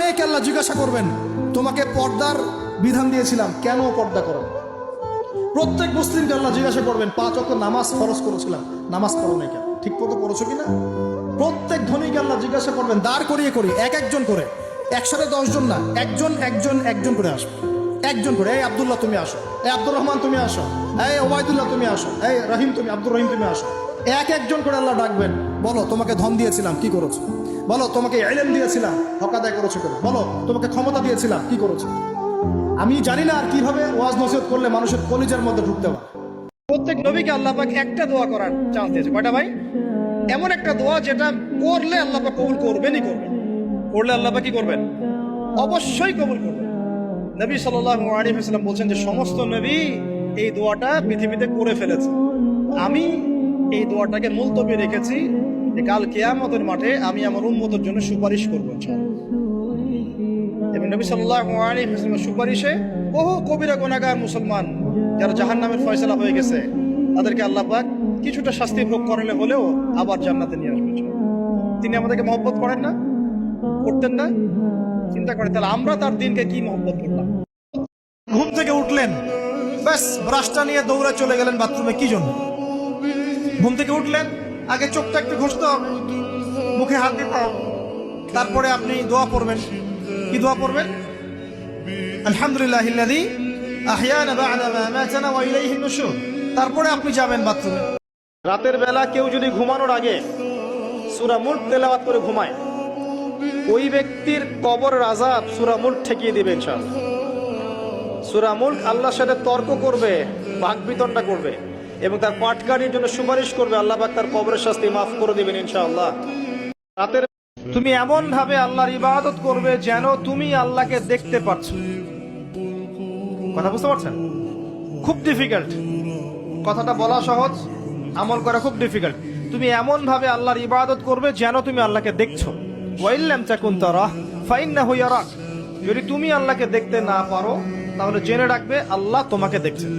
মেয়েকে আল্লাহ জিজ্ঞাসা করবেন, তোমাকে পর্দার বিধান দিয়েছিলাম, কেন পর্দা করো? প্রত্যেক মুসলিমকে আল্লাহ জিজ্ঞাসা করবেন, 5 ওয়াক্ত নামাজ ফরজ করেছিলাম, নামাজ পড়ো নাই কেন? ঠিক মতো পড়েছো কিনা? প্রত্যেক ধনীকে আল্লাহ জিজ্ঞাসা করবেন, দাঁড় করিয়ে এক একজন করে, একসাথে 10 জন না, একজন করে আসবে, একজন করে। এই আব্দুল্লাহ তুমি আসো, এই আব্দুর রহমান তুমি আসো, এই ওবায়দুল্লাহ তুমি আসো, এই রহিম তুমি, আব্দুর রহিম তুমি আসো। একজন করে আল্লাহ ডাকবেন, বলো তোমাকে ধন দিয়েছিলাম, কি করেছো? বলো তোমাকে ইলম দিয়েছিলাম, হক আদায় করেছো কেন? বলো তোমাকে ক্ষমতা দিয়েছিলাম, কি করেছো? আমি জানি না আর কিভাবে ওয়াজ নসিহত করলে মানুষের কলিজার মধ্যে ঢুকতে পারে। প্রত্যেক নবীকে আল্লাহ পাক একটা দোয়া করার চান্স দিয়েছে। কয়টা ভাই? এমন একটা দোয়া যেটা করলে আল্লাহ পাক কবুল করবেনই করবেন। করলে আল্লাহ পাক কি করবেন? অবশ্যই কবুল করবেন। নবী সাল্লাল্লাহু আলাইহি ওয়াসাল্লাম বলছেন যে সমস্ত নবী এই দোয়াটা পৃথিবীতে করে ফেলেছে, আমি এই দোয়াটাকে মুলতবি রেখেছি যে কাল কিয়ামতের মাঠে আমি আমার উম্মতের জন্য সুপারিশ করব ইনশাআল্লাহ। এবং নবী সাল্লাল্লাহু আলাইহি ওয়াসাল্লামের সুপারিশে বহু কবিরা গুনাহগার মুসলমান যারা জাহান্নামের ফয়সালা হয়ে গেছে, তাদেরকে আল্লাহ পাক কিছুটা শাস্তি ভোগ করালে হলেও আবার জান্নাতে নিয়ে আসবেন। তিনি আমাদেরকে মহব্বত করেন না? করতেন না? চিন্তা করেন তাহলে আমরা তার দিনকে কি মহব্বত করলাম। ঘুম থেকে উঠলেন, ব্যাস ব্রাশটা নিয়ে দৌড়ে চলে গেলেন বাথরুমে, কি জন্য? ঘুম থেকে উঠলেন, আগে চোখটা একটু ঘষতে হবে, মুখে হাত দিতে হবে, তারপরে আপনি দোয়া পড়বেন। কি দোয়া পড়বেন? আলহামদুলিল্লাহিল্লাযী আহইয়ানা বা'দা মা আমাতানা ওয়া ইলাইহিন নুশুর। তারপরে আপনি যাবেন বাথরুমে। রাতের বেলা কেউ যদি ঘুমানোর আগে সূরা মুলক তেলাওয়াত করে ঘুমায়, ওই ব্যক্তির কবরের আযাব সূরা মুলক ঠেকিয়ে দিবে ইনশাআল্লাহ। সূরা মুলক আল্লাহর সাথে তর্ক করবে, বাকবিতণ্ডা করবে এবং তার পাটকারীর জন্য সুপারিশ করবে, আল্লাহ পাক তার কবরের শাস্তি মাফ করে দিবেন ইনশাআল্লাহ। রাতের তুমি এমন ভাবে আল্লাহর ইবাদত করবে যেন তুমি আল্লাহকে দেখতে পাচ্ছ। কথা বুঝতে পারছেন? খুব ডিফিকাল্ট, কথাটা বলা সহজ, আমল করা খুব ডিফিকাল্ট। তুমি এমন ভাবে আল্লাহর ইবাদত করবে যেন তুমি আল্লাহকে দেখছো। ওয়াইল্লাম তাকুন তারাহ ফাইন্নাহু ইয়ারাক। যদি তুমি আল্লাহকে দেখতে না পারো তাহলে জেনে রাখবে আল্লাহ তোমাকে দেখছেন।